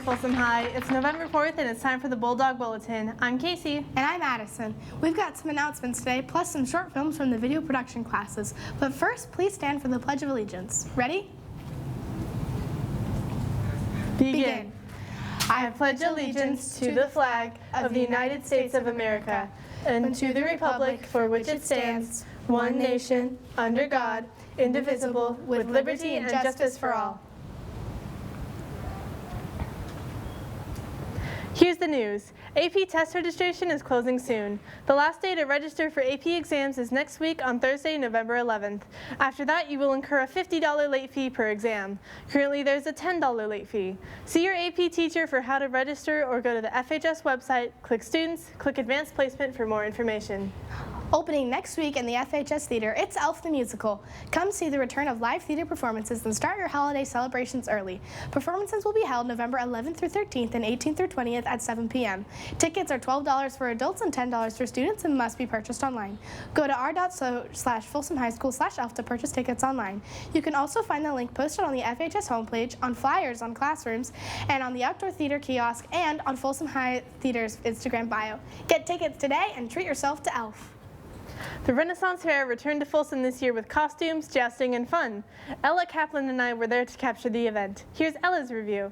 Folsom High. It's November 4th and it's time for the Bulldog Bulletin. I'm Casey. And I'm Addison. We've got some announcements today, plus some short films from the video production classes. But first, please stand for the Pledge of Allegiance. Ready? Begin. I pledge allegiance to the flag of the United States of America and to the republic for which it stands, one nation, under God, indivisible, with liberty and justice for all. Here's the news. AP test registration is closing soon. The last day to register for AP exams is next week on Thursday, November 11th. After that, you will incur a $50 late fee per exam. Currently, there's a $10 late fee. See your AP teacher for how to register or go to the FHS website, click Students, click Advanced Placement for more information. Opening next week in the FHS Theater, it's Elf the Musical. Come see the return of live theater performances and start your holiday celebrations early. Performances will be held November 11th through 13th and 18th through 20th at 7 p.m. Tickets are $12 for adults and $10 for students and must be purchased online. Go to r.so/Folsom High School/elf to purchase tickets online. You can also find the link posted on the FHS homepage, on flyers on classrooms, and on the outdoor theater kiosk, and on Folsom High Theater's Instagram bio. Get tickets today and treat yourself to Elf. The Renaissance Fair returned to Folsom this year with costumes, jousting, and fun. Ella Kaplan and I were there to capture the event. Here's Ella's review.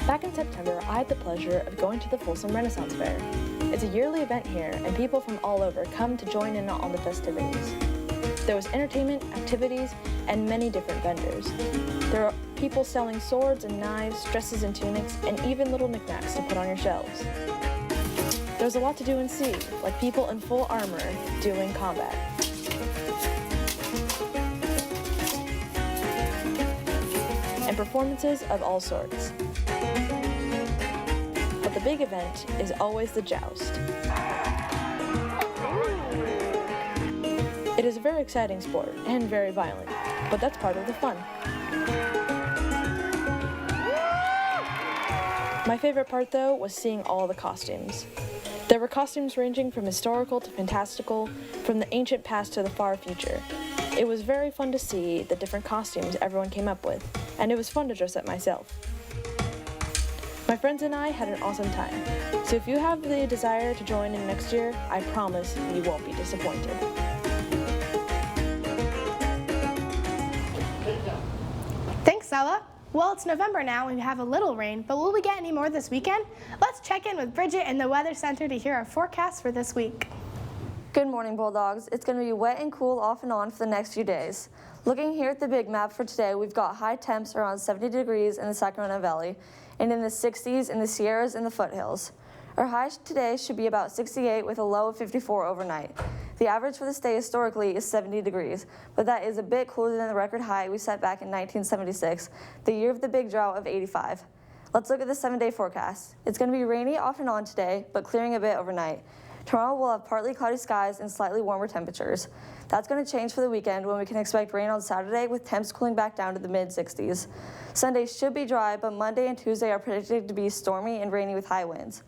Back in September, I had the pleasure of going to the Folsom Renaissance Fair. It's a yearly event here, and people from all over come to join in on the festivities. There was entertainment, activities, and many different vendors. There are people selling swords and knives, dresses and tunics, and even little knickknacks to put on your shelves. There's a lot to do and see, like people in full armor doing combat. And performances of all sorts. But the big event is always the joust. It is a very exciting sport and very violent, but that's part of the fun. My favorite part, though, was seeing all the costumes. There were costumes ranging from historical to fantastical, from the ancient past to the far future. It was very fun to see the different costumes everyone came up with, and it was fun to dress up myself. My friends and I had an awesome time, so if you have the desire to join in next year, I promise you won't be disappointed. Thanks, Ella. Well, it's November now and we have a little rain, but will we get any more this weekend? Let's check in with Bridget in the Weather Center to hear our forecast for this week. Good morning, Bulldogs. It's going to be wet and cool off and on for the next few days. Looking here at the big map for today, we've got high temps around 70 degrees in the Sacramento Valley and in the 60s in the Sierras and the foothills. Our high today should be about 68 with a low of 54 overnight. The average for this day historically is 70 degrees, but that is a bit cooler than the record high we set back in 1976, the year of the big drought of 85. Let's look at the 7-day forecast. It's going to be rainy off and on today, but clearing a bit overnight. Tomorrow we'll have partly cloudy skies and slightly warmer temperatures. That's going to change for the weekend when we can expect rain on Saturday with temps cooling back down to the mid-60s. Sunday should be dry, but Monday and Tuesday are predicted to be stormy and rainy with high winds.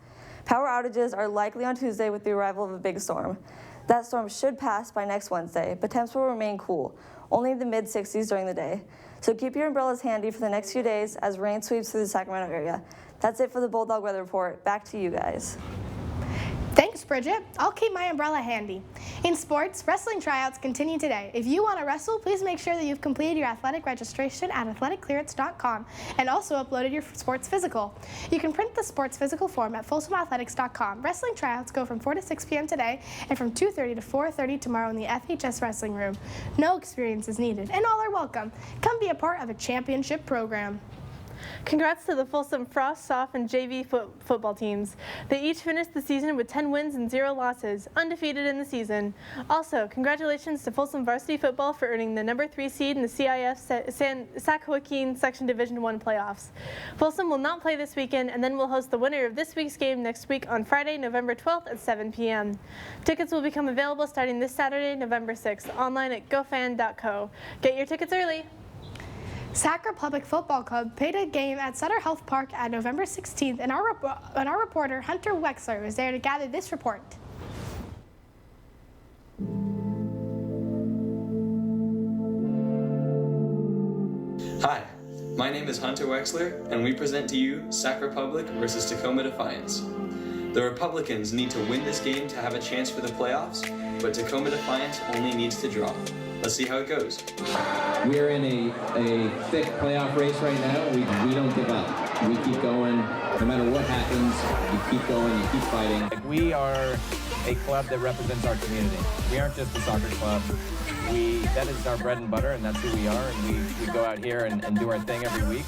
Power outages are likely on Tuesday with the arrival of a big storm. That storm should pass by next Wednesday, but temps will remain cool, only in the mid-60s during the day. So keep your umbrellas handy for the next few days as rain sweeps through the Sacramento area. That's it for the Bulldog Weather Report. Back to you guys. Thanks, Bridget. I'll keep my umbrella handy. In sports, wrestling tryouts continue today. If you want to wrestle, please make sure that you've completed your athletic registration at athleticclearance.com and also uploaded your sports physical. You can print the sports physical form at folsomathletics.com. Wrestling tryouts go from 4 to 6 p.m. today and from 2:30 to 4:30 tomorrow in the FHS Wrestling Room. No experience is needed, and all are welcome. Come be a part of a championship program. Congrats to the Folsom Frost, Soft, and JV football teams. They each finished the season with 10 wins and 0 losses, undefeated in the season. Also, congratulations to Folsom varsity football for earning the number 3 seed in the CIF Sac-Joaquin Section Division I playoffs. Folsom will not play this weekend and then will host the winner of this week's game next week on Friday, November 12th at 7 p.m. Tickets will become available starting this Saturday, November 6th, online at gofan.co. Get your tickets early. Sac Republic Football Club played a game at Sutter Health Park on November 16th, and our reporter Hunter Wexler was there to gather this report. My name is Hunter Wexler, and we present to you Sac Republic versus Tacoma Defiance. The Republicans need to win this game to have a chance for the playoffs, but Tacoma Defiance only needs to draw. Let's see how it goes. We're in a thick playoff race right now. We don't give up. We keep going. No matter what happens, you keep going, you keep fighting. We are a club that represents our community. We aren't just a soccer club. That is our bread and butter, and that's who we are, and we go out here and do our thing every week.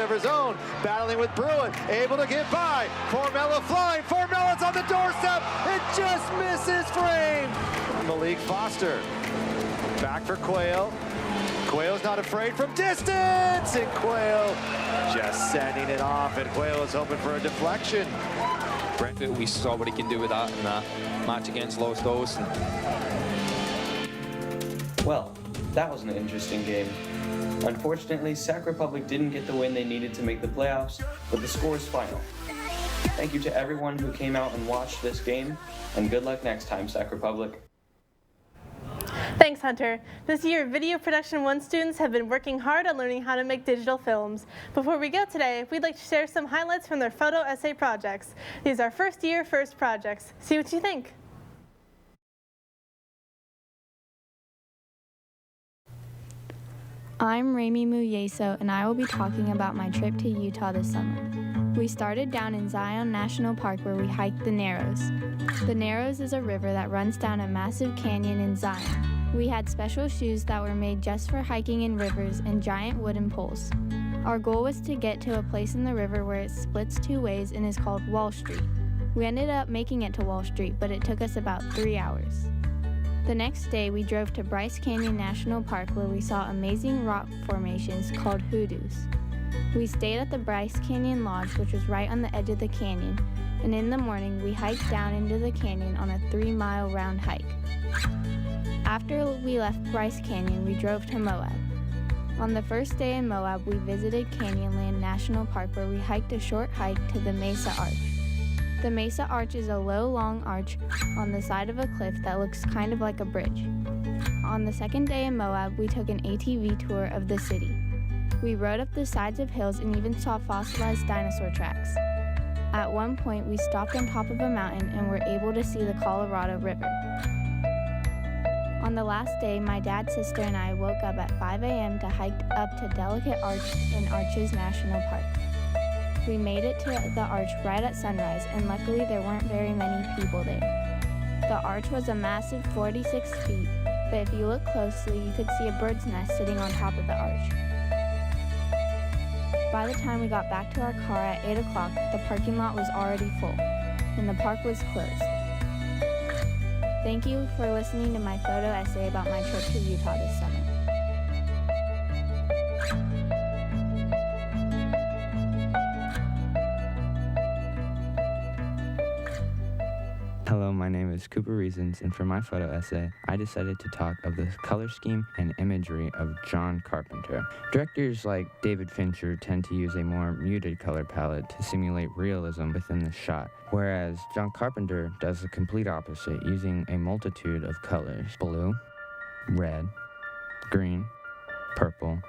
Of his own, battling with Bruin, able to get by. Formella flying, Formella's on the doorstep, it just misses frame. Malik Foster, back for Quayle. Quayle's not afraid from distance, and Quayle just sending it off, and Quayle is hoping for a deflection. We saw what he can do with that in that match against Los Dos. Well, that was an interesting game. Unfortunately, Sac Republic didn't get the win they needed to make the playoffs, but the score is final. Thank you to everyone who came out and watched this game, and good luck next time, Sac Republic. Thanks, Hunter. This year, Video Production 1 students have been working hard on learning how to make digital films. Before we go today, we'd like to share some highlights from their photo essay projects. These are first year, first projects. See what you think. I'm Rami Muyeso, and I will be talking about my trip to Utah this summer. We started down in Zion National Park where we hiked the Narrows. The Narrows is a river that runs down a massive canyon in Zion. We had special shoes that were made just for hiking in rivers and giant wooden poles. Our goal was to get to a place in the river where it splits two ways and is called Wall Street. We ended up making it to Wall Street, but it took us about 3 hours. The next day, we drove to Bryce Canyon National Park where we saw amazing rock formations called hoodoos. We stayed at the Bryce Canyon Lodge, which was right on the edge of the canyon, and in the morning, we hiked down into the canyon on a 3-mile round hike. After we left Bryce Canyon, we drove to Moab. On the first day in Moab, we visited Canyonland National Park where we hiked a short hike to the Mesa Arch. The Mesa Arch is a low, long arch on the side of a cliff that looks kind of like a bridge. On the second day in Moab, we took an ATV tour of the city. We rode up the sides of hills and even saw fossilized dinosaur tracks. At one point, we stopped on top of a mountain and were able to see the Colorado River. On the last day, my dad, sister, and I woke up at 5 a.m. to hike up to Delicate Arch in Arches National Park. We made it to the arch right at sunrise, and luckily there weren't very many people there. The arch was a massive 46 feet, but if you look closely, you could see a bird's nest sitting on top of the arch. By the time we got back to our car at 8 o'clock, the parking lot was already full, and the park was closed. Thank you for listening to my photo essay about my trip to Utah this summer. Hello, my name is Cooper Reasons, and for my photo essay, I decided to talk of the color scheme and imagery of John Carpenter. Directors like David Fincher tend to use a more muted color palette to simulate realism within the shot, whereas John Carpenter does the complete opposite, using a multitude of colors: blue, red, green, purple,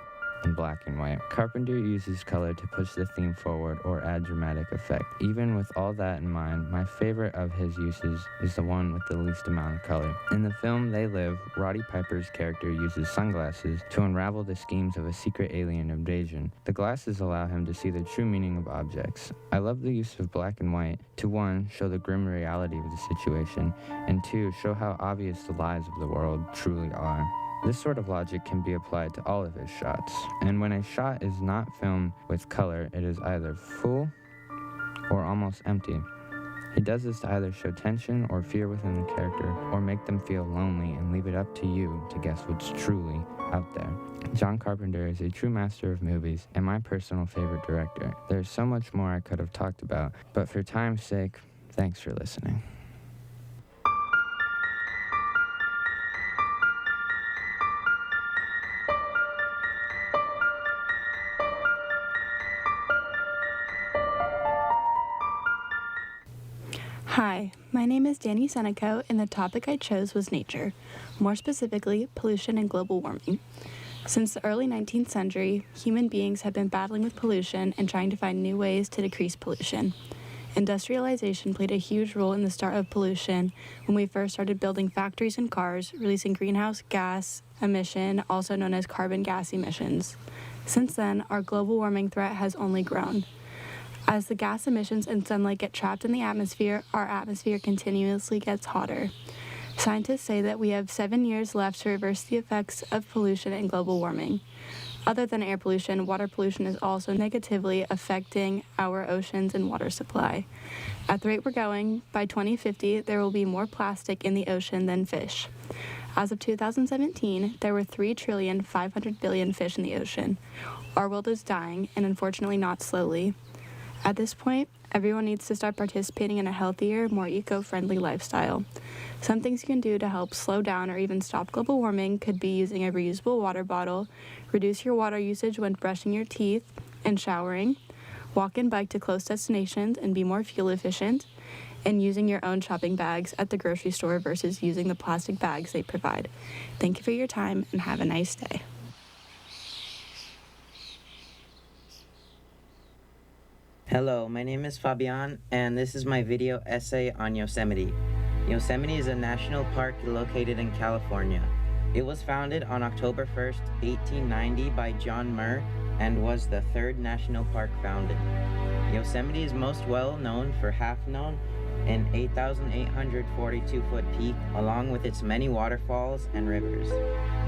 and black and white. Carpenter uses color to push the theme forward or add dramatic effect. Even with all that in mind, my favorite of his uses is the one with the least amount of color. In the film They Live, Roddy Piper's character uses sunglasses to unravel the schemes of a secret alien invasion. The glasses allow him to see the true meaning of objects. I love the use of black and white to, 1, show the grim reality of the situation, and 2, show how obvious the lies of the world truly are. This sort of logic can be applied to all of his shots, and when a shot is not filmed with color, it is either full or almost empty. He does this to either show tension or fear within the character, or make them feel lonely and leave it up to you to guess what's truly out there. John Carpenter is a true master of movies and my personal favorite director. There's so much more I could have talked about, but for time's sake, thanks for listening. Hi, my name is Danny Seneco, and the topic I chose was nature, more specifically, pollution and global warming. Since the early 19th century, human beings have been battling with pollution and trying to find new ways to decrease pollution. Industrialization played a huge role in the start of pollution when we first started building factories and cars, releasing greenhouse gas emission, also known as carbon gas emissions. Since then, our global warming threat has only grown. As the gas emissions and sunlight get trapped in the atmosphere, our atmosphere continuously gets hotter. Scientists say that we have 7 years left to reverse the effects of pollution and global warming. Other than air pollution, water pollution is also negatively affecting our oceans and water supply. At the rate we're going, by 2050, there will be more plastic in the ocean than fish. As of 2017, there were 3,500,000,000,000 fish in the ocean. Our world is dying, and unfortunately not slowly. At this point, everyone needs to start participating in a healthier, more eco-friendly lifestyle. Some things you can do to help slow down or even stop global warming could be using a reusable water bottle, reduce your water usage when brushing your teeth and showering, walk and bike to close destinations and be more fuel efficient, and using your own shopping bags at the grocery store versus using the plastic bags they provide. Thank you for your time and have a nice day. Hello, my name is Fabian, and this is my video essay on Yosemite. Yosemite is a national park located in California. It was founded on October 1st, 1890 by John Muir and was the third national park founded. Yosemite is most well known for Half Known, an 8,842-foot peak, along with its many waterfalls and rivers,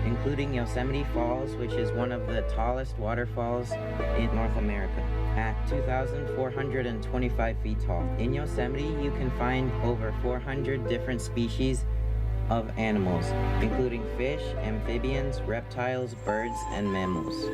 including Yosemite Falls, which is one of the tallest waterfalls in North America, at 2,425 feet tall. In Yosemite, you can find over 400 different species of animals, including fish, amphibians, reptiles, birds, and mammals.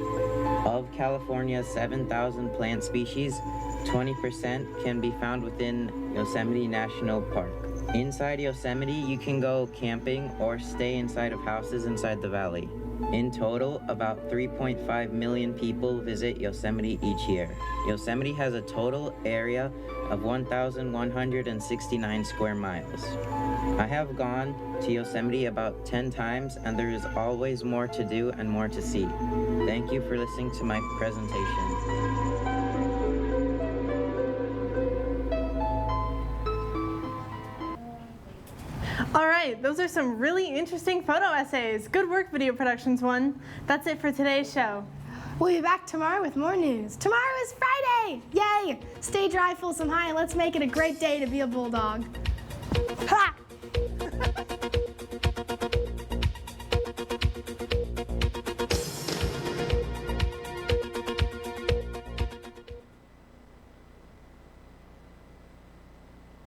Of California's 7,000 plant species, 20% can be found within Yosemite National Park. Inside Yosemite, you can go camping or stay inside of houses inside the valley. In total, about 3.5 million people visit Yosemite each year. Yosemite has a total area of 1,169 square miles. I have gone to Yosemite about 10 times, and there is always more to do and more to see. Thank you for listening to my presentation. All right, those are some really interesting photo essays. Good work, Video Productions 1. That's it for today's show. We'll be back tomorrow with more news. Tomorrow is Friday! Yay! Stay dry, Folsom High, and let's make it a great day to be a Bulldog. Ha!